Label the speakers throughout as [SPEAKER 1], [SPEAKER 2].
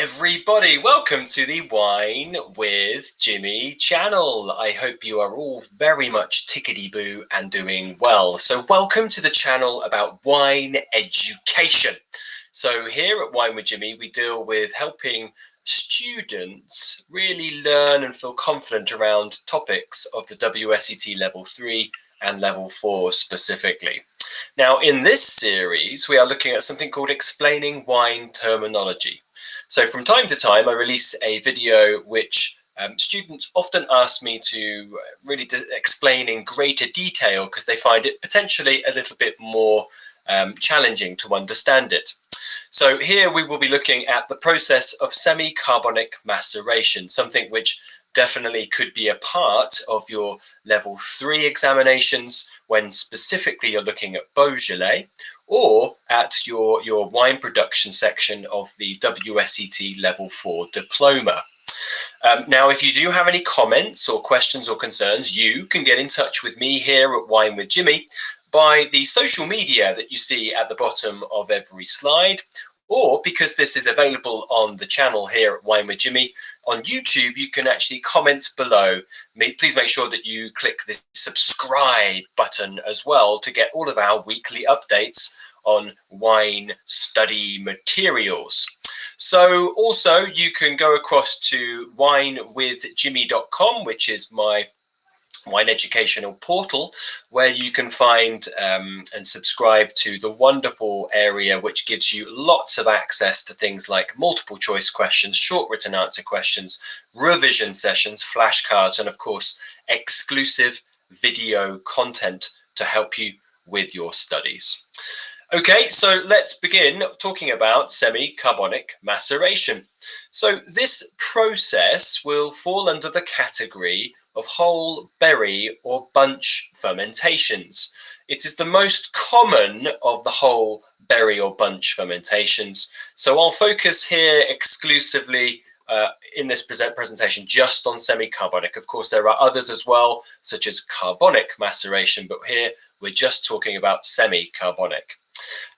[SPEAKER 1] Everybody, welcome to the Wine with Jimmy channel. I hope you are all very much tickety-boo and doing well. So welcome to the channel about wine education. So here at Wine with Jimmy, we deal with helping students really learn and feel confident around topics of the WSET Level 3 and Level 4 specifically. Now, in this series, we are looking at something called explaining wine terminology. So from time to time, I release a video which students often ask me to really explain in greater detail because they find it potentially a little bit more challenging to understand it. So here we will be looking at the process of semi-carbonic maceration, something which definitely could be a part of your level 3 examinations when specifically you're looking at Beaujolais, or at your wine production section of the WSET Level 4 Diploma. Now, if you do have any comments or questions or concerns, you can get in touch with me here at Wine with Jimmy by the social media that you see at the bottom of every slide, or because this is available on the channel here at Wine with Jimmy on YouTube, you can actually comment below. Please make sure that you click the subscribe button as well to get all of our weekly updates on wine study materials. So also you can go across to winewithjimmy.com, which is my wine educational portal, where you can find and subscribe to the wonderful area which gives you lots of access to things like multiple choice questions, short written answer questions, revision sessions, flashcards, and of course exclusive video content to help you with your studies. Okay, so let's begin talking about semi-carbonic maceration. So this process will fall under the category of whole berry or bunch fermentations. It is the most common of the whole berry or bunch fermentations. So I'll focus here exclusively in this presentation just on semi-carbonic. Of course, there are others as well, such as carbonic maceration, but here we're just talking about semi-carbonic.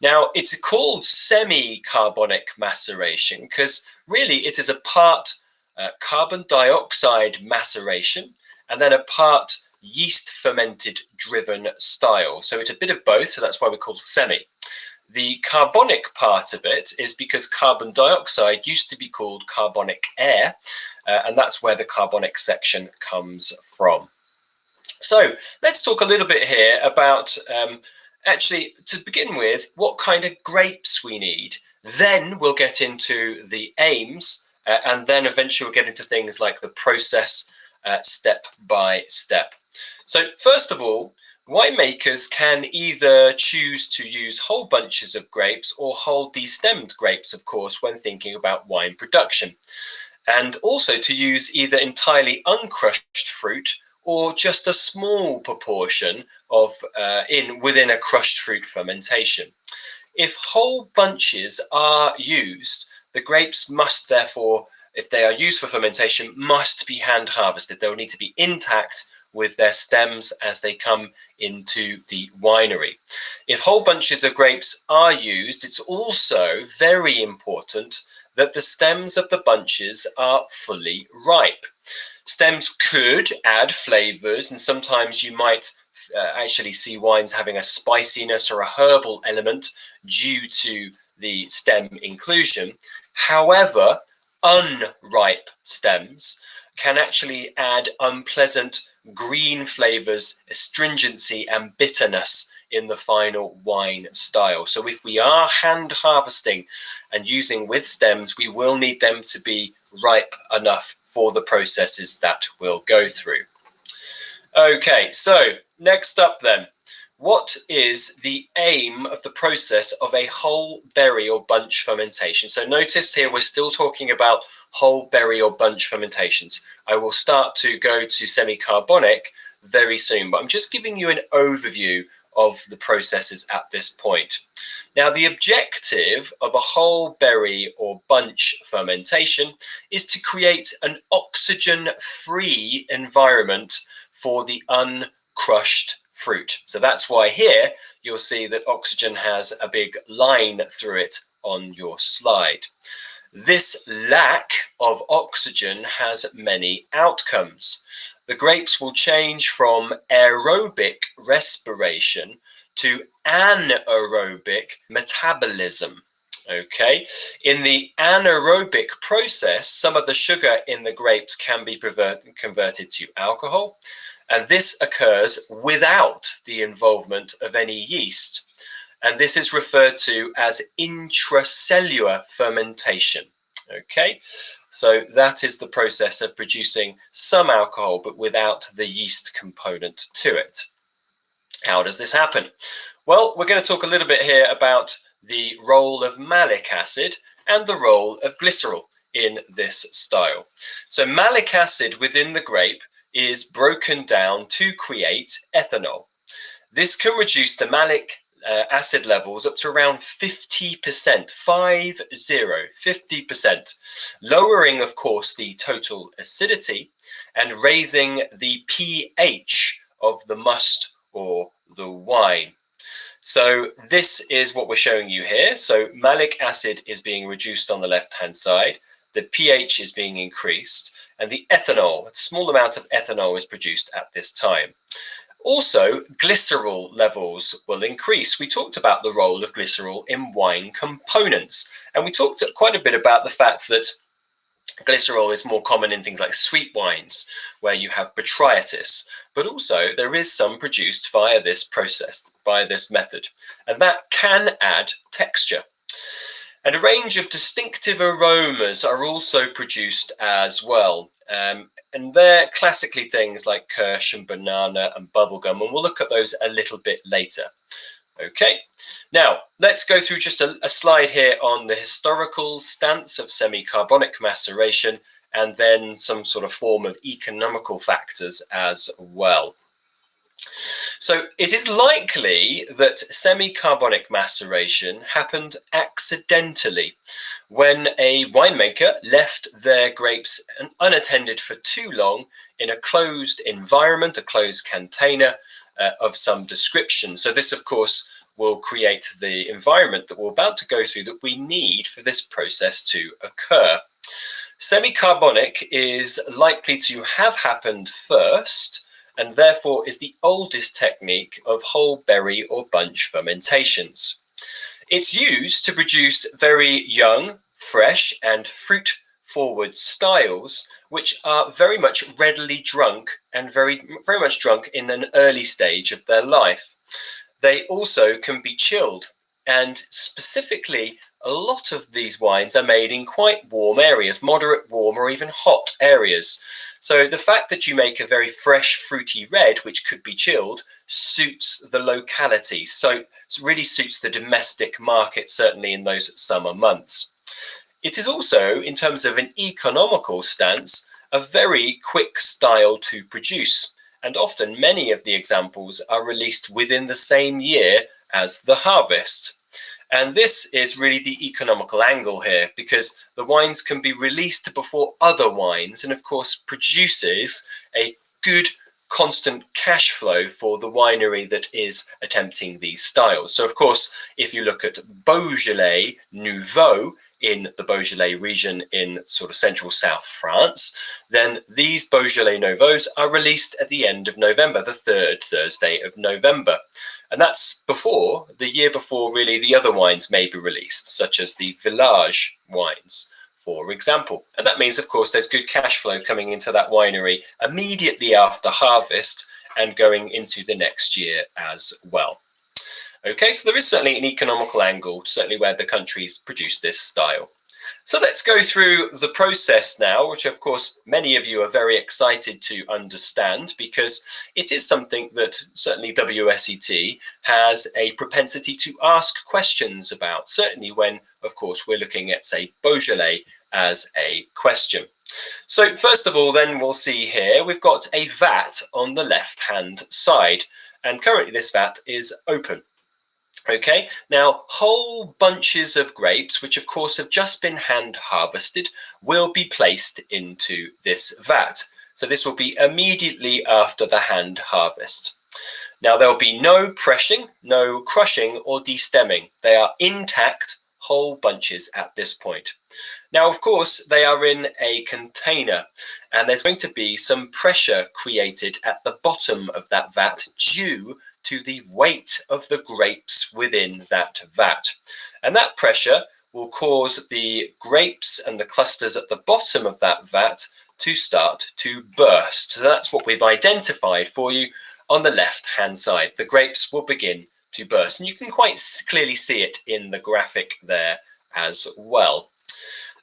[SPEAKER 1] Now, it's called semi-carbonic maceration because really it is a part carbon dioxide maceration and then a part yeast fermented driven style. So it's a bit of both, so that's why we call semi. The carbonic part of it is because carbon dioxide used to be called carbonic air, and that's where the carbonic section comes from. So let's talk a little bit here about actually, to begin with, what kind of grapes we need. Then we'll get into the aims, and then eventually we'll get into things like the process step by step. So first of all, winemakers can either choose to use whole bunches of grapes or whole destemmed grapes, of course, when thinking about wine production. And also to use either entirely uncrushed fruit or just a small proportion of within a crushed fruit fermentation. If whole bunches are used, the grapes must therefore, if they are used for fermentation, must be hand harvested. They'll need to be intact with their stems as they come into the winery. If whole bunches of grapes are used, it's also very important that the stems of the bunches are fully ripe. Stems could add flavors, and sometimes you might actually see wines having a spiciness or a herbal element due to the stem inclusion. However, unripe stems can actually add unpleasant green flavors, astringency and bitterness in the final wine style. So if we are hand harvesting and using with stems, we will need them to be ripe enough for the processes that we'll go through. Okay, so next up then, what is the aim of the process of a whole berry or bunch fermentation? So notice here we're still talking about whole berry or bunch fermentations. I will start to go to semi-carbonic very soon, but I'm just giving you an overview of the processes at this point. Now, the objective of a whole berry or bunch fermentation is to create an oxygen-free environment for the uncrushed fruit. So that's why here you'll see that oxygen has a big line through it on your slide. This lack of oxygen has many outcomes. The grapes will change from aerobic respiration to anaerobic metabolism. Okay, in the anaerobic process, some of the sugar in the grapes can be converted to alcohol, and this occurs without the involvement of any yeast. And this is referred to as intracellular fermentation. Okay, so that is the process of producing some alcohol, but without the yeast component to it. How does this happen? Well, we're going to talk a little bit here about the role of malic acid and the role of glycerol in this style. So malic acid within the grape is broken down to create ethanol. This can reduce the malic acid levels up to around 50%, 50%, lowering, of course, the total acidity and raising the pH of the must or the wine. So this is what we're showing you here. So malic acid is being reduced on the left-hand side, the pH is being increased, and the ethanol, a small amount of ethanol is produced at this time. Also, glycerol levels will increase. We talked about the role of glycerol in wine components, and we talked quite a bit about the fact that glycerol is more common in things like sweet wines, where you have botrytis, but also there is some produced via this process, by this method, and that can add texture. And a range of distinctive aromas are also produced as well. And they're classically things like kirsch and banana and bubblegum, and we'll look at those a little bit later. Okay, now let's go through just a slide here on the historical stance of semi-carbonic maceration, and then some sort of form of economical factors as well. So it is likely that semi-carbonic maceration happened accidentally when a winemaker left their grapes unattended for too long in a closed environment, a closed container of some description. So this, of course, will create the environment that we're about to go through that we need for this process to occur. Semi-carbonic is likely to have happened first, and therefore is the oldest technique of whole berry or bunch fermentations. It's used to produce very young, fresh and fruit-forward styles, which are very much readily drunk and very much drunk in an early stage of their life. They also can be chilled, and specifically a lot of these wines are made in quite warm areas, moderate warm or even hot areas. So the fact that you make a very fresh fruity red, which could be chilled, suits the locality. So it really suits the domestic market, certainly in those summer months. It is also, in terms of an economical stance, a very quick style to produce. And often many of the examples are released within the same year as the harvest. And this is really the economical angle here, because the wines can be released before other wines, and of course produces a good constant cash flow for the winery that is attempting these styles. So of course, if you look at Beaujolais Nouveau in the Beaujolais region in sort of central South France, then these Beaujolais Nouveaux are released at the end of November, the third Thursday of November. And that's before, the year before really the other wines may be released, such as the Village wines, for example. And that means, of course, there's good cash flow coming into that winery immediately after harvest and going into the next year as well. Okay, so there is certainly an economical angle, certainly where the countries produce this style. So let's go through the process now, which of course many of you are very excited to understand, because it is something that certainly WSET has a propensity to ask questions about, certainly when, of course, we're looking at, say, Beaujolais as a question. So first of all, then we'll see here, we've got a vat on the left-hand side, and currently this vat is open. Okay, now whole bunches of grapes, which of course have just been hand harvested, will be placed into this vat. So this will be immediately after the hand harvest. Now there will be no pressing, no crushing or destemming. They are intact whole bunches at this point. Now, of course, they are in a container, and there's going to be some pressure created at the bottom of that vat due to the weight of the grapes within that vat. And that pressure will cause the grapes and the clusters at the bottom of that vat to start to burst. So that's what we've identified for you on the left-hand side. The grapes will begin to burst, and you can quite clearly see it in the graphic there as well.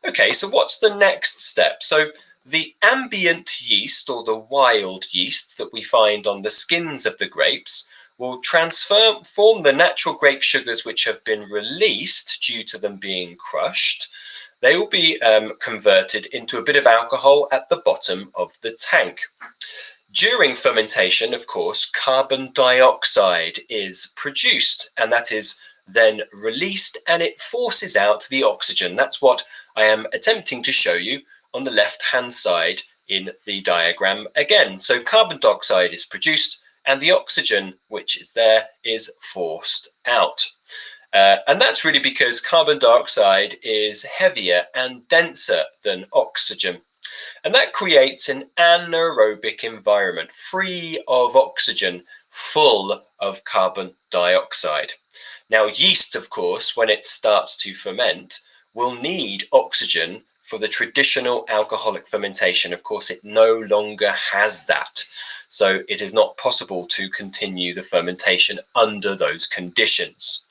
[SPEAKER 1] Okay, so what's the next step? So the ambient yeast, or the wild yeast that we find on the skins of the grapes, will form the natural grape sugars which have been released due to them being crushed. They will be converted into a bit of alcohol at the bottom of the tank. During fermentation, of course, carbon dioxide is produced, and that is then released, and it forces out the oxygen. That's what I am attempting to show you on the left-hand side in the diagram again. So carbon dioxide is produced, and the oxygen which is there is forced out. And that's really because carbon dioxide is heavier and denser than oxygen. And that creates an anaerobic environment, free of oxygen, full of carbon dioxide. Now, yeast, of course, when it starts to ferment, will need oxygen for the traditional alcoholic fermentation. Of course, it no longer has that. So it is not possible to continue the fermentation under those conditions.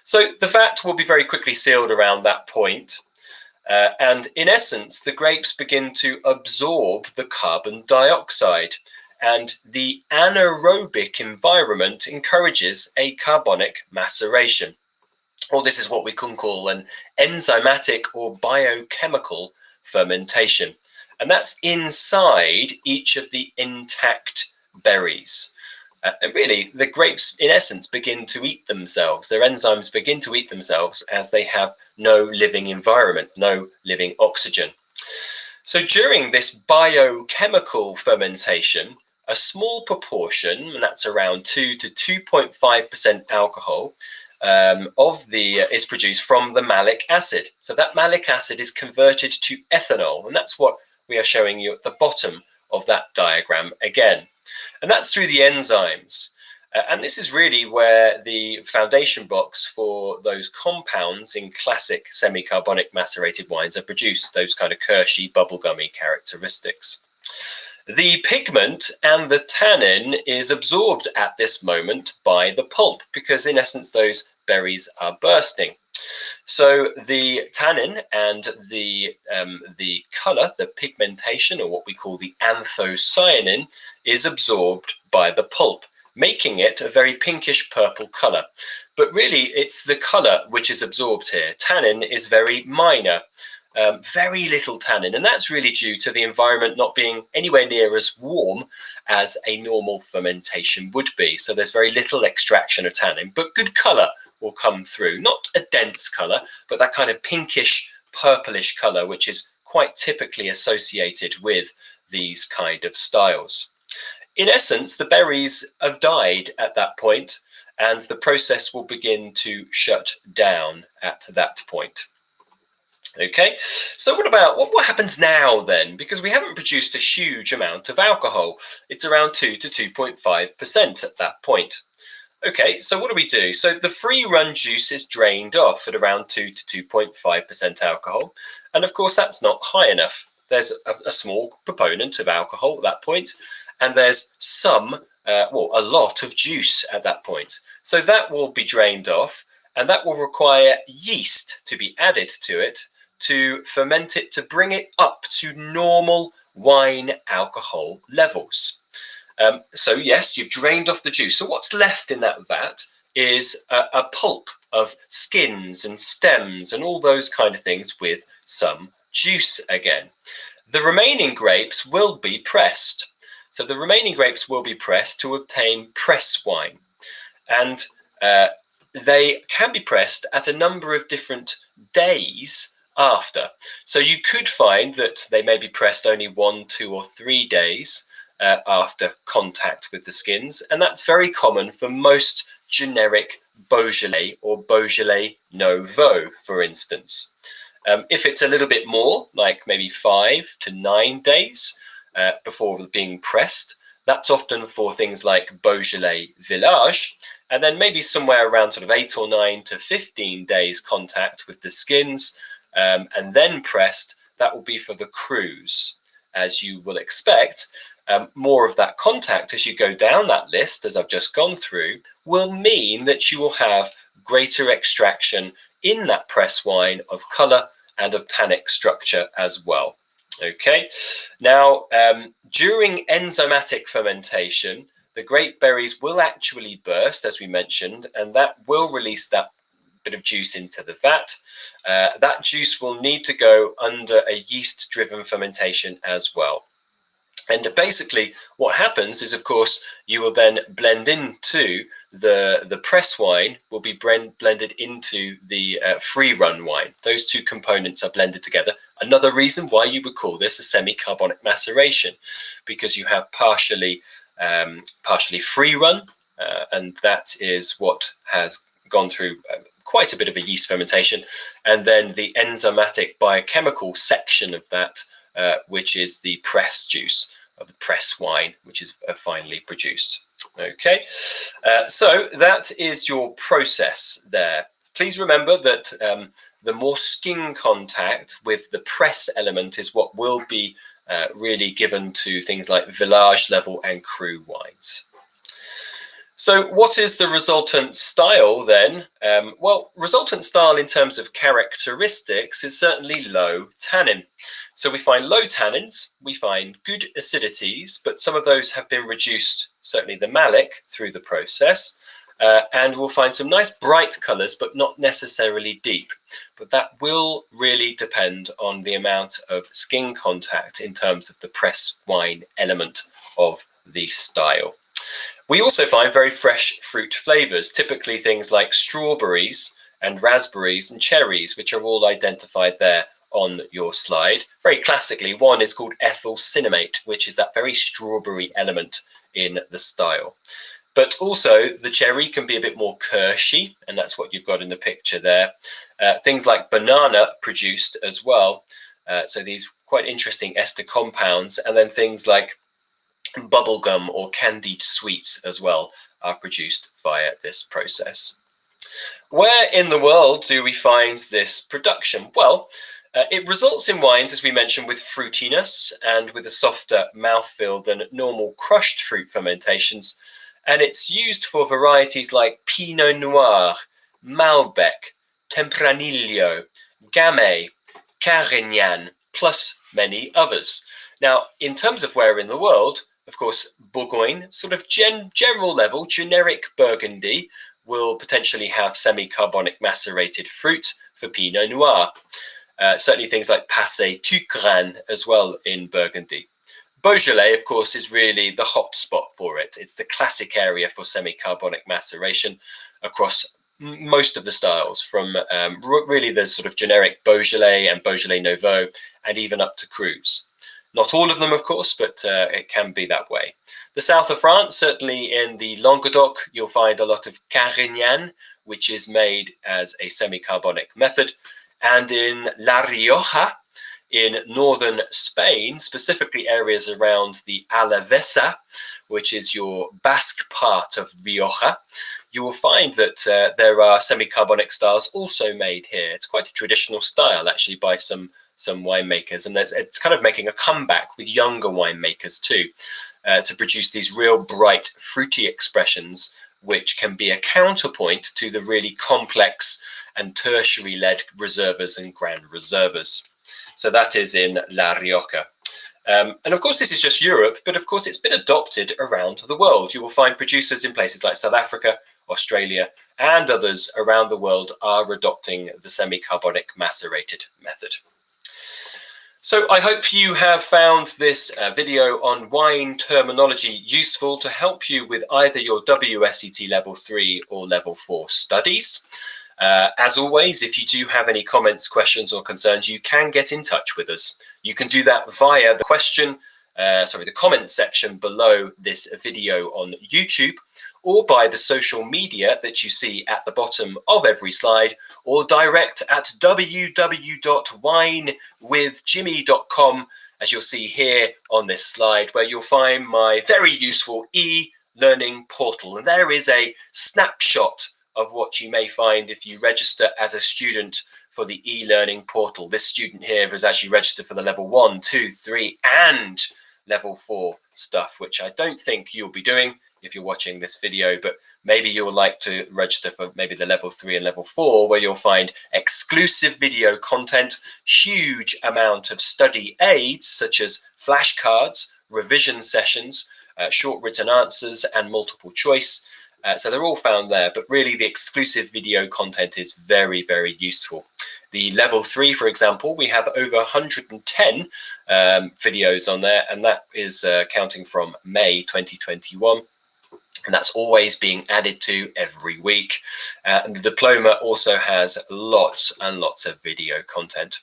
[SPEAKER 1] So the vat will be very quickly sealed around that point. And in essence, the grapes begin to absorb the carbon dioxide, and the anaerobic environment encourages a carbonic maceration. Or this is what we can call an enzymatic or biochemical fermentation. And that's inside each of the intact berries. And really, the grapes, in essence, begin to eat themselves. Their enzymes begin to eat themselves as they have no living environment, no living oxygen. So during this biochemical fermentation, a small proportion, and that's around 2 to 2.5% alcohol, is produced from the malic acid. So that malic acid is converted to ethanol, and that's what we are showing you at the bottom of that diagram again. And that's through the enzymes. And this is really where the foundation blocks for those compounds in classic semi-carbonic macerated wines are produced, those kind of Kirshy, bubblegummy characteristics. The pigment and the tannin is absorbed at this moment by the pulp, because in essence those berries are bursting. So the tannin and the color, the pigmentation, or what we call the anthocyanin, is absorbed by the pulp, making it a very pinkish purple color. But really it's the color which is absorbed here. Tannin is very minor, very little tannin, and that's really due to the environment not being anywhere near as warm as a normal fermentation would be. So there's very little extraction of tannin, but good color will come through. Not a dense color, but that kind of pinkish purplish color, which is quite typically associated with these kind of styles. In essence, the berries have died at that point, and the process will begin to shut down at that point. Okay, so what happens now then? Because we haven't produced a huge amount of alcohol. It's around 2 to 2.5% at that point. Okay, so what do? So the free run juice is drained off at around 2 to 2.5% alcohol. And of course, that's not high enough. There's a small proponent of alcohol at that point, and there's a lot of juice at that point. So that will be drained off, and that will require yeast to be added to it to ferment it, to bring it up to normal wine alcohol levels. So yes, you've drained off the juice. So what's left in that vat is a pulp of skins and stems and all those kind of things with some juice again. The remaining grapes will be pressed. So the remaining grapes will be pressed to obtain press wine. And they can be pressed at a number of different days after. So you could find that they may be pressed only 1, 2, or 3 days after contact with the skins, and that's very common for most generic Beaujolais or Beaujolais Nouveau, for instance. If it's a little bit more, like maybe 5 to 9 days before being pressed, that's often for things like Beaujolais Village, and then maybe somewhere around sort of 8 or 9 to 15 days contact with the skins, and then pressed. That will be for the crus. As you will expect, more of that contact as you go down that list, as I've just gone through, will mean that you will have greater extraction in that press wine of colour and of tannic structure as well. Okay, now during enzymatic fermentation, the grape berries will actually burst, as we mentioned, and that will release that bit of juice into the vat. That juice will need to go under a yeast-driven fermentation as well. And basically what happens is, of course, you will then blend into the press wine will be blended into the free run wine. Those two components are blended together. Another reason why you would call this a semi-carbonic maceration, because you have partially free run, and that is what has gone through quite a bit of a yeast fermentation, and then the enzymatic biochemical section of that, which is the press juice of the press wine, which is finally produced. Okay, so that is your process there. Please remember that the more skin contact with the press element is what will be really given to things like village level and cru wines. So what is the resultant style then? Well, resultant style in terms of characteristics is certainly low tannin. So we find low tannins, we find good acidities, but some of those have been reduced, certainly the malic, through the process. And we'll find some nice bright colours, but not necessarily deep. But that will really depend on the amount of skin contact in terms of the press wine element of the style. We also find very fresh fruit flavours, typically things like strawberries and raspberries and cherries, which are all identified there on your slide. Very classically, one is called ethyl cinnamate, which is that very strawberry element in the style. But also the cherry can be a bit more kirshy, and that's what you've got in the picture there. Things like banana produced as well. So these quite interesting ester compounds, and then things like bubblegum or candied sweets as well are produced via this process. Where in the world do we find this production? Well, it results in wines, as we mentioned, with fruitiness and with a softer mouthfeel than normal crushed fruit fermentations. And it's used for varieties like Pinot Noir, Malbec, Tempranillo, Gamay, Carignan, plus many others. Now, in terms of where in the world, of course, Bourgogne, sort of general level, generic Burgundy, will potentially have semi-carbonic macerated fruit for Pinot Noir. Certainly things like Passé Tucran as well in Burgundy. Beaujolais, of course, is really the hot spot for it. It's the classic area for semi-carbonic maceration across most of the styles, from really the sort of generic Beaujolais and Beaujolais Nouveau, and even up to crus. Not all of them, of course, but it can be that way. The south of France, certainly in the Languedoc, you'll find a lot of Carignan, which is made as a semi-carbonic method. And in La Rioja, in northern Spain, specifically areas around the Alavesa, which is your Basque part of Rioja, you will find that there are semi-carbonic styles also made here. It's quite a traditional style, actually, by some winemakers, and it's kind of making a comeback with younger winemakers too, to produce these real bright fruity expressions, which can be a counterpoint to the really complex and tertiary led reservas and grand reservas. So that is in La Rioja. And of course, this is just Europe, but of course, it's been adopted around the world. You will find producers in places like South Africa, Australia, and others around the world are adopting the semi-carbonic macerated method. So I hope you have found this video on wine terminology useful to help you with either your WSET Level 3 or Level 4 studies. As always, if you do have any comments, questions or concerns, you can get in touch with us. You can do that via the question the comment section below this video on YouTube, or by the social media that you see at the bottom of every slide, or direct at www.winewithjimmy.com, as you'll see here on this slide, where you'll find my very useful e-learning portal. And there is a snapshot of what you may find if you register as a student for the e-learning portal. This student here has actually registered for the level 1, 2, 3 and level 4 stuff, which I don't think you'll be doing if you're watching this video, but maybe you'll like to register for maybe the level 3 and level 4, where you'll find exclusive video content, huge amount of study aids such as flashcards, revision sessions, short written answers and multiple choice. So they're all found there, but really the exclusive video content is very, very useful. The level 3, for example, we have over 110 videos on there, and that is counting from May 2021. And that's always being added to every week. And the diploma also has lots and lots of video content.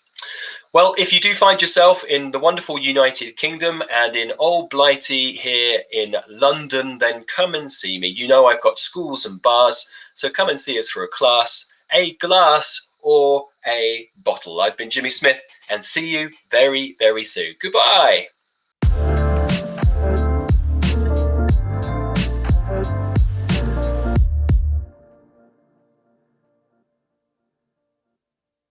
[SPEAKER 1] Well, if you do find yourself in the wonderful United Kingdom and in Old Blighty here in London, then come and see me. You know I've got schools and bars, so come and see us for a class, a glass or a bottle. I've been Jimmy Smith, and see you very, very soon. Goodbye.